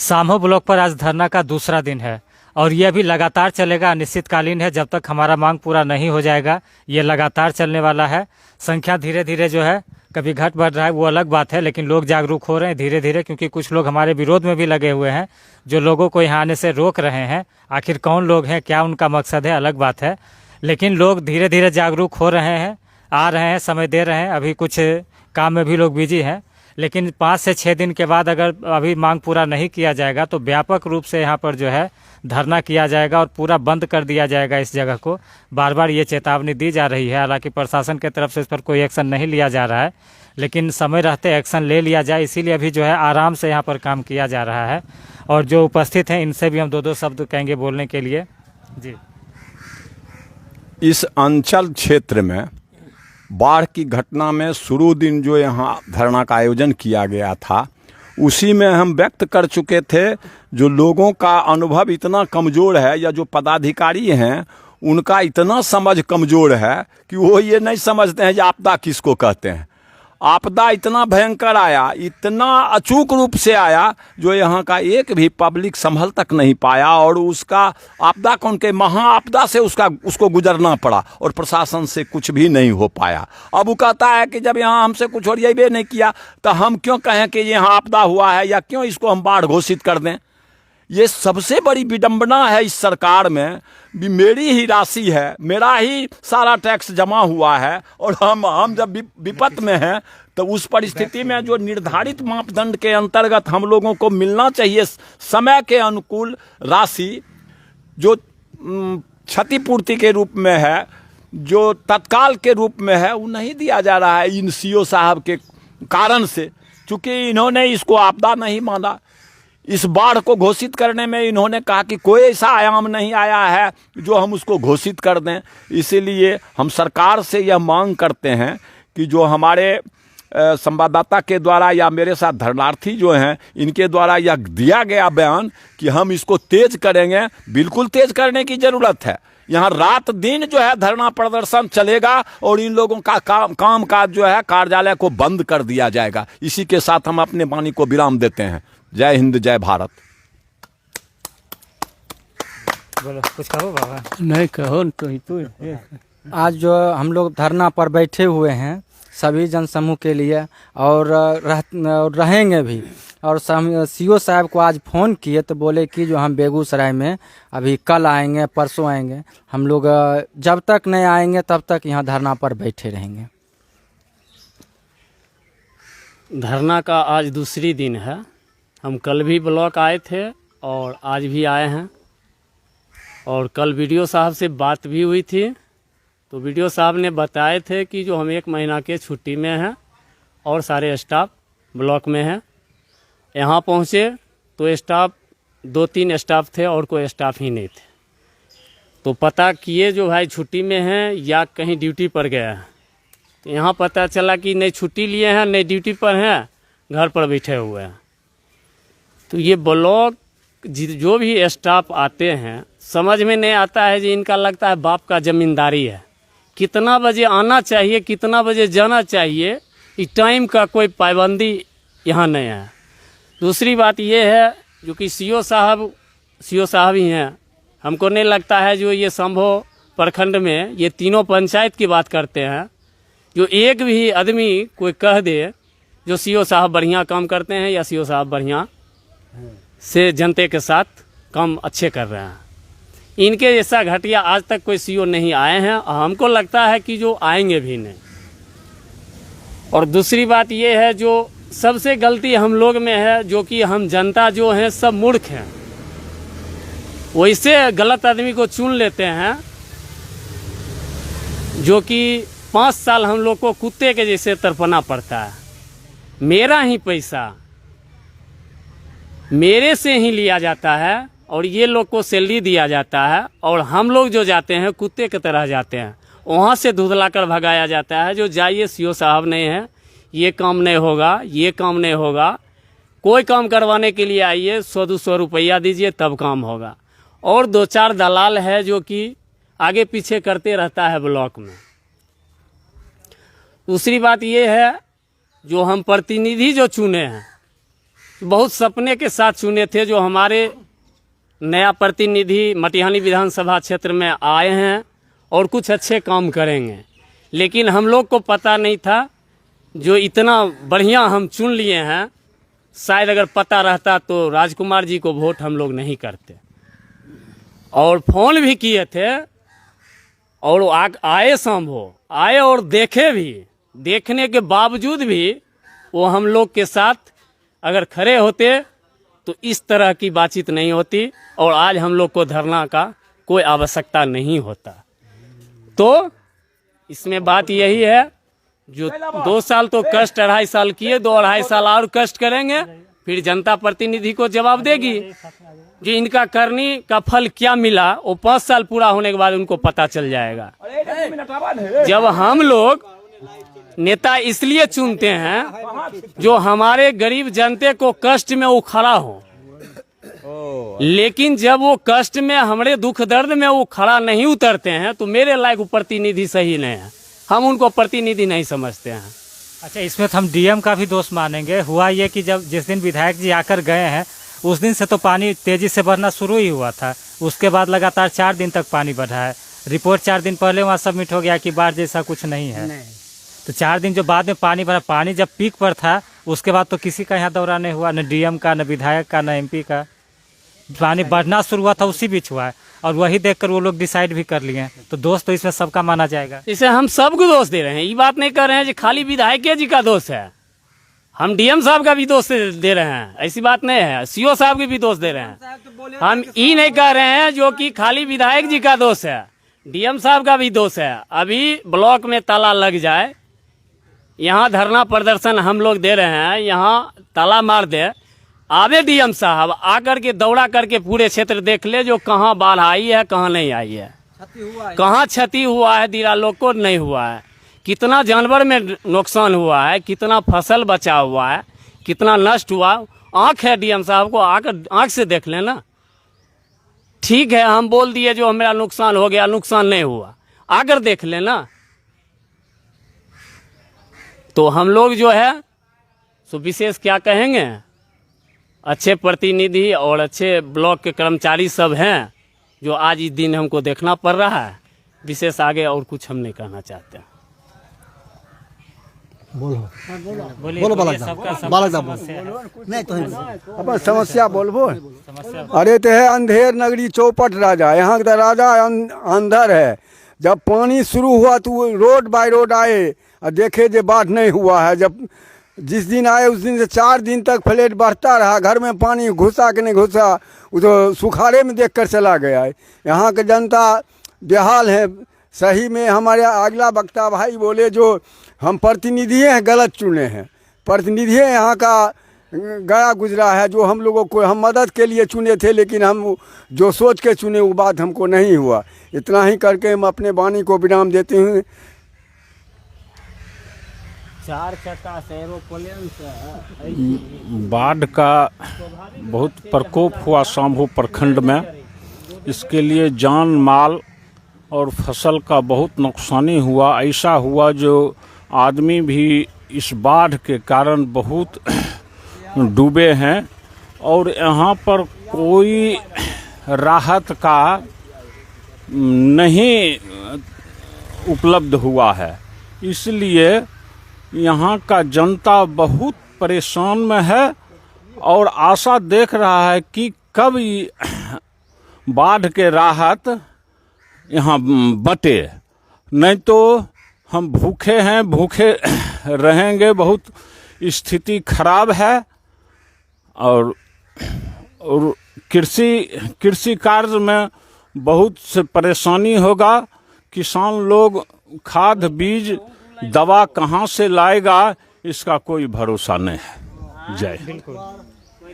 Samho block पर आज धरना का दूसरा दिन है और ये भी लगातार चलेगा, अनिश्चितकालीन है। जब तक हमारा मांग पूरा नहीं हो जाएगा ये लगातार चलने वाला है। संख्या धीरे धीरे जो है कभी घट बढ़ रहा है वो अलग बात है, लेकिन लोग जागरूक हो रहे हैं धीरे धीरे, क्योंकि कुछ लोग हमारे विरोध में भी लगे हुए हैं जो लोगों को यहाँ आने से रोक रहे हैं। आखिर कौन लोग हैं, क्या उनका मकसद है, अलग बात है, लेकिन लोग धीरे धीरे जागरूक हो रहे हैं, आ रहे हैं, समय दे रहे हैं। अभी कुछ काम में भी लोग बिजी हैं, लेकिन 5 से 6 दिन के बाद अगर अभी मांग पूरा नहीं किया जाएगा तो व्यापक रूप से यहाँ पर जो है धरना किया जाएगा और पूरा बंद कर दिया जाएगा इस जगह को। बार बार ये चेतावनी दी जा रही है, हालांकि प्रशासन की तरफ से इस पर कोई एक्शन नहीं लिया जा रहा है, लेकिन समय रहते एक्शन ले लिया जाए, इसीलिए अभी जो है आराम से यहाँ पर काम किया जा रहा है। और जो उपस्थित हैं इनसे भी हम 2-2 शब्द कहेंगे बोलने के लिए। जी, इस अंचल क्षेत्र में बाढ़ की घटना में शुरू दिन जो यहाँ धरना का आयोजन किया गया था उसी में हम व्यक्त कर चुके थे। जो लोगों का अनुभव इतना कमज़ोर है या जो पदाधिकारी हैं उनका इतना समझ कमज़ोर है कि वो ये नहीं समझते हैं कि आपदा किसको कहते हैं। आपदा इतना भयंकर आया, इतना अचूक रूप से आया जो यहाँ का एक भी पब्लिक संभल तक नहीं पाया और उसका आपदा कौन के महाआपदा से उसको गुजरना पड़ा और प्रशासन से कुछ भी नहीं हो पाया। अब वो कहता है कि जब यहाँ हमसे कुछ ओरियाबे नहीं किया तो हम क्यों कहें कि यहाँ आपदा हुआ है या क्यों इसको हम बाढ़ घोषित कर दें। ये सबसे बड़ी विडंबना है इस सरकार में। भी मेरी ही राशि है, मेरा ही सारा टैक्स जमा हुआ है और हम जब विपत्त में हैं तो उस परिस्थिति में जो निर्धारित मापदंड के अंतर्गत हम लोगों को मिलना चाहिए समय के अनुकूल राशि, जो क्षतिपूर्ति के रूप में है, जो तत्काल के रूप में है, वो नहीं दिया जा रहा है इन सीओ साहब के कारण से। चूँकि इन्होंने इसको आपदा नहीं माना, इस बाढ़ को घोषित करने में इन्होंने कहा कि कोई ऐसा आयाम नहीं आया है जो हम उसको घोषित कर दें। इसीलिए हम सरकार से यह मांग करते हैं कि जो हमारे संवाददाता के द्वारा या मेरे साथ धरनार्थी जो हैं इनके द्वारा यह दिया गया बयान कि हम इसको तेज करेंगे, बिल्कुल तेज करने की ज़रूरत है। यहाँ रात दिन जो है धरना प्रदर्शन चलेगा और इन लोगों का काम काज जो है कार्यालय को बंद कर दिया जाएगा। इसी के साथ हम अपने वाणी को विराम देते हैं। जय हिंद, जय भारत। बोलो, कुछ कहो बाबा। नहीं कहो तो आज जो हम लोग धरना पर बैठे हुए हैं सभी जनसमूह के लिए और रहेंगे भी। और सीओ साहब को आज फ़ोन किए तो बोले कि जो हम बेगूसराय में अभी कल आएंगे, परसों आएंगे। हम लोग जब तक नहीं आएंगे तब तक यहाँ धरना पर बैठे रहेंगे। धरना का आज दूसरी दिन है। हम कल भी ब्लॉक आए थे और आज भी आए हैं और कल वीडियो साहब से बात भी हुई थी तो वीडियो साहब ने बताए थे कि जो हम 1 महीना के छुट्टी में हैं और सारे स्टाफ ब्लॉक में हैं। यहाँ पहुँचे तो स्टाफ 2-3 स्टाफ थे और कोई स्टाफ ही नहीं थे। तो पता किए जो भाई छुट्टी में हैं या कहीं ड्यूटी पर गया है, तो यहाँ पता चला कि नहीं छुट्टी लिए हैं नहीं ड्यूटी पर हैं, घर पर बैठे हुए हैं। तो ये ब्लॉक जो भी स्टाफ आते हैं समझ में नहीं आता है जी, इनका लगता है बाप का ज़मींदारी है। कितना बजे आना चाहिए, कितना बजे जाना चाहिए, इस टाइम का कोई पाबंदी यहाँ नहीं है। दूसरी बात ये है जो कि सीओ साहब ही हैं। हमको नहीं लगता है जो ये संभो प्रखंड में ये तीनों पंचायत की बात करते हैं, जो एक भी आदमी कोई कह दे जो सीओ साहब बढ़िया काम करते हैं या सीओ साहब बढ़िया से जनते के साथ काम अच्छे कर रहे हैं। इनके जैसा घटिया आज तक कोई सीओ नहीं आए हैं और हमको लगता है कि जो आएंगे भी नहीं। और दूसरी बात ये है जो सबसे गलती हम लोग में है, जो कि हम जनता जो हैं सब मूर्ख हैं, वैसे गलत आदमी को चुन लेते हैं जो कि 5 साल हम लोग को कुत्ते के जैसे तड़पना पड़ता है। मेरा ही पैसा मेरे से ही लिया जाता है और ये लोग को सैलरी दिया जाता है और हम लोग जो जाते हैं कुत्ते की तरह जाते हैं, वहाँ से धुतला कर भगाया जाता है। जो जाइए सीओ साहब नहीं है, ये काम नहीं होगा, ये काम नहीं होगा, कोई काम करवाने के लिए आइए 100-200 रुपया दीजिए तब काम होगा। और 2-4 दलाल है जो कि आगे पीछे करते रहता है ब्लॉक में। दूसरी बात ये है जो हम प्रतिनिधि जो चुने हैं बहुत सपने के साथ चुने थे जो हमारे नया प्रतिनिधि मटिहानी विधानसभा क्षेत्र में आए हैं और कुछ अच्छे काम करेंगे, लेकिन हम लोग को पता नहीं था जो इतना बढ़िया हम चुन लिए हैं। शायद अगर पता रहता तो राजकुमार जी को वोट हम लोग नहीं करते। और फोन भी किए थे और आए संभव आए और देखे भी, देखने के बावजूद भी वो हम लोग के साथ अगर खड़े होते तो इस तरह की बातचीत नहीं होती और आज हम लोग को धरना का कोई आवश्यकता नहीं होता। तो इसमें बात यही है, जो 2 साल तो कष्ट 2.5 साल किए, 2-2.5 साल और कष्ट करेंगे, फिर जनता प्रतिनिधि को जवाब देगी जो इनका करनी का फल क्या मिला। वो 5 साल पूरा होने के बाद उनको पता चल जाएगा। जब हम लोग नेता इसलिए चुनते हैं जो हमारे गरीब जनते को कष्ट में वो खड़ा हो, लेकिन जब वो कष्ट में, हमारे दुख दर्द में वो खड़ा नहीं उतरते हैं तो मेरे लायक प्रतिनिधि सही नहीं है, हम उनको प्रतिनिधि नहीं समझते हैं। अच्छा, इसमें तो हम डीएम का भी दोष मानेंगे। हुआ ये कि जब जिस दिन विधायक जी आकर गए हैं उस दिन से तो पानी तेजी से बढ़ना शुरू ही हुआ था, उसके बाद लगातार 4 दिन तक पानी बढ़ा है। रिपोर्ट 4 दिन पहले वहाँ सबमिट हो गया कि बाढ़ जैसा कुछ नहीं है। तो 4 दिन जो बाद में पानी बढ़ा, पानी जब पीक पर था उसके बाद तो किसी का यहाँ दौरा नहीं हुआ, न डीएम का, न विधायक का, न एमपी का। पानी बढ़ना शुरू हुआ था उसी बीच हुआ है और वही देखकर वो लोग डिसाइड भी कर लिए। तो दोष तो इसमें सबका माना जाएगा। इसे हम सबको दोष दे रहे हैं, ये बात नहीं कर रहे हैं कि खाली विधायक जी का दोष है। हम डीएम साहब का भी दोष दे रहे हैं, ऐसी बात नहीं है। सीओ साहब के भी दोष दे रहे हैं। हम ये नहीं कह रहे हैं जो कि खाली विधायक जी का दोष है, डीएम साहब का भी दोष है। अभी ब्लॉक में ताला लग जाए, यहाँ धरना प्रदर्शन हम लोग दे रहे हैं, यहाँ ताला मार दे, आवे डीएम साहब आकर के दौड़ा करके पूरे क्षेत्र देख ले जो कहाँ बाढ़ आई है, कहाँ नहीं आई है, कहाँ क्षति हुआ है, दीरा लोग को नहीं हुआ है, कितना जानवर में नुकसान हुआ है, कितना फसल बचा हुआ है, कितना नष्ट हुआ। आँख है डीएम साहब को, आकर आँख से देख लेना। ठीक है, हम बोल दिए जो हमारा नुकसान हो गया, नुकसान नहीं हुआ, आकर देख लेना। तो हम लोग जो है सो विशेष क्या कहेंगे, अच्छे प्रतिनिधि और अच्छे ब्लॉक के कर्मचारी सब हैं जो आज इस दिन हमको देखना पड़ रहा है। विशेष आगे और कुछ हम नहीं कहना चाहते हैं। बोलो अपन समस्या बोलबो। अरे तो है अंधेर नगरी चौपट राजा, यहाँ का राजा अंधर है। जब पानी शुरू हुआ तो रोड बाय रोड आए और देखे जो बाढ़ नहीं हुआ है। जब जिस दिन आए उस दिन से 4 दिन तक फ्लड बढ़ता रहा, घर में पानी घुसा कि नहीं घुसा वो तो सुखाड़े में देख कर चला गया है। यहाँ के जनता बेहाल है सही में। हमारे अगला वक्ता भाई बोले जो हम प्रतिनिधि हैं गलत चुने हैं, प्रतिनिधि यहाँ का गया गुजरा है जो हम लोगों को हम मदद के लिए चुने थे, लेकिन हम जो सोच के चुने वो बात हमको नहीं हुआ। इतना ही करके हम अपने वाणी को विराम देते हैं। 4 चक्का से एरोप्लेन से बाढ़ का बहुत प्रकोप हुआ शंभू प्रखंड में। इसके लिए जान माल और फसल का बहुत नुकसानी हुआ। ऐसा हुआ जो आदमी भी इस बाढ़ के कारण बहुत डूबे हैं और यहाँ पर कोई राहत का नहीं उपलब्ध हुआ है। इसलिए यहाँ का जनता बहुत परेशान में है और आशा देख रहा है कि कब बाढ़ के राहत यहाँ बटे, नहीं तो हम भूखे हैं, भूखे रहेंगे। बहुत स्थिति खराब है और कृषि कार्य में बहुत से परेशानी होगा। किसान लोग खाद बीज दवा कहाँ से लाएगा इसका कोई भरोसा नहीं है। जय। बिल्कुल।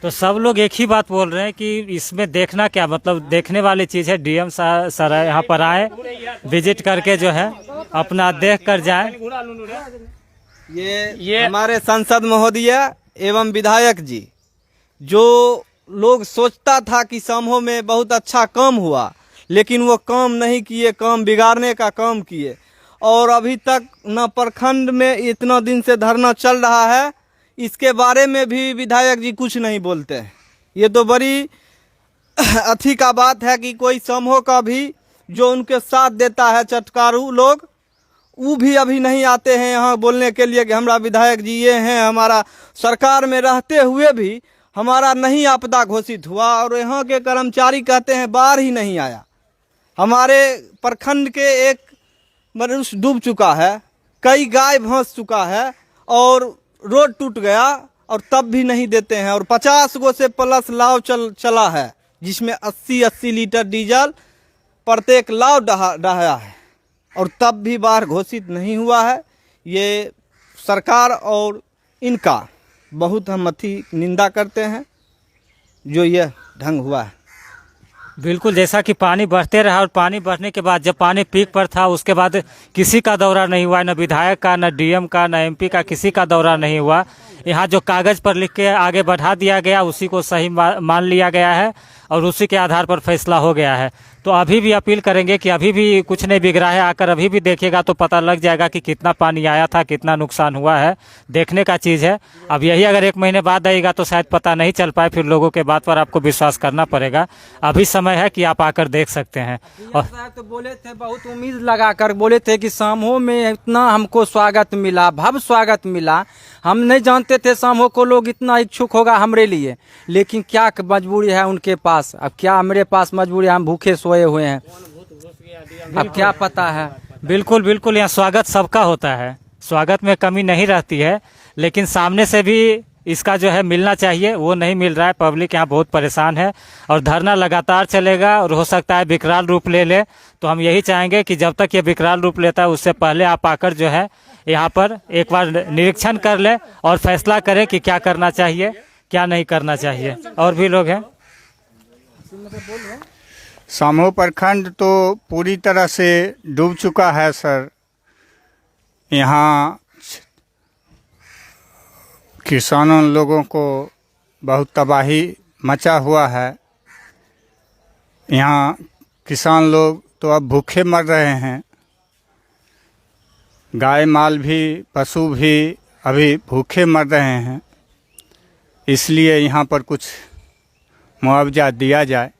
तो सब लोग एक ही बात बोल रहे हैं कि इसमें देखना क्या, मतलब देखने वाली चीज़ है। डीएम सर यहाँ पर आए, विजिट करके जो है अपना देख कर जाए। ये हमारे सांसद महोदय एवं विधायक जी, जो लोग सोचता था कि समूह में बहुत अच्छा काम हुआ, लेकिन वो काम नहीं किए, काम बिगाड़ने का काम किए। और अभी तक न प्रखंड में इतना दिन से धरना चल रहा है, इसके बारे में भी विधायक जी कुछ नहीं बोलते हैं। ये तो बड़ी अच्छी का बात है कि कोई समूह का भी जो उनके साथ देता है चटकारू लोग, वो भी अभी नहीं आते हैं यहाँ बोलने के लिए कि हमारा विधायक जी ये हैं, हमारा सरकार में रहते हुए भी हमारा नहीं आपदा घोषित हुआ। और यहाँ के कर्मचारी कहते हैं बाढ़ ही नहीं आया। हमारे प्रखंड के एक मनुष्य डूब चुका है, कई गाय भैंस चुका है और रोड टूट गया और तब भी नहीं देते हैं। और 50 गो से प्लस लाव चला है, जिसमें 80-80 लीटर डीजल प्रत्येक लाव डहाया है और तब भी बाढ़ घोषित नहीं हुआ है। ये सरकार और इनका बहुत हम अति निंदा करते हैं जो ये ढंग हुआ है। बिल्कुल, जैसा कि पानी बढ़ते रहा और पानी बढ़ने के बाद जब पानी पीक पर था उसके बाद किसी का दौरा नहीं हुआ, न विधायक का, न डीएम का, न एमपी का, किसी का दौरा नहीं हुआ। यहाँ जो कागज़ पर लिख के आगे बढ़ा दिया गया उसी को सही मान लिया गया है और उसी के आधार पर फैसला हो गया है। तो अभी भी अपील करेंगे कि अभी भी कुछ नहीं बिगड़ा है, आकर अभी भी देखिएगा तो पता लग जाएगा कि कितना पानी आया था, कितना नुकसान हुआ है, देखने का चीज़ है। अब यही अगर 1 महीने बाद आएगा तो शायद पता नहीं चल पाए, फिर लोगों के बात पर आपको विश्वास करना पड़ेगा। अभी समय है कि आप आकर देख सकते हैं। और तो बोले थे, बहुत उम्मीद लगाकर बोले थे कि समूह में इतना हमको स्वागत मिला, भव्य स्वागत मिला। हम नहीं जानते थे समूह को लोग इतना इच्छुक होगा हमारे लिए, लेकिन क्या मजबूरी है उनके पास। अब क्या मेरे पास मजबूरी, हम भूखे सोए हुए हैं, अब क्या पता है। बिल्कुल बिल्कुल, यहाँ स्वागत सबका होता है, स्वागत में कमी नहीं रहती है, लेकिन सामने से भी इसका जो है मिलना चाहिए, वो नहीं मिल रहा है। पब्लिक यहाँ बहुत परेशान है और धरना लगातार चलेगा और हो सकता है विकराल रूप ले ले। तो हम यही चाहेंगे कि जब तक ये विकराल रूप लेता है उससे पहले आप आकर जो है यहाँ पर एक बार निरीक्षण कर लें और फैसला करें कि क्या करना चाहिए, क्या नहीं करना चाहिए। और भी लोग हैं। समूह प्रखंड तो पूरी तरह से डूब चुका है सर। यहाँ किसानों लोगों को बहुत तबाही मचा हुआ है। यहाँ किसान लोग तो अब भूखे मर रहे हैं, गाय माल भी पशु भी अभी भूखे मर रहे हैं। इसलिए यहाँ पर कुछ मुआवजा दिया जाए।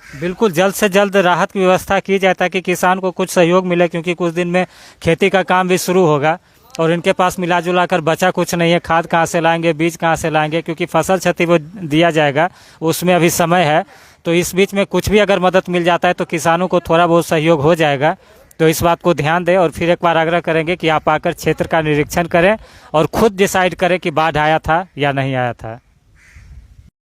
बिल्कुल, जल्द से जल्द राहत की व्यवस्था की जाए ताकि किसान को कुछ सहयोग मिले, क्योंकि कुछ दिन में खेती का काम भी शुरू होगा और इनके पास मिला जुला कर बचा कुछ नहीं है। खाद कहाँ से लाएंगे, बीज कहाँ से लाएंगे, क्योंकि फसल क्षति वो दिया जाएगा, उसमें अभी समय है। तो इस बीच में कुछ भी अगर मदद मिल जाता है तो किसानों को थोड़ा बहुत सहयोग हो जाएगा। तो इस बात को ध्यान दें और फिर एक बार आग्रह करेंगे कि आप आकर क्षेत्र का निरीक्षण करें और खुद डिसाइड करें कि बाढ़ आया था या नहीं आया था।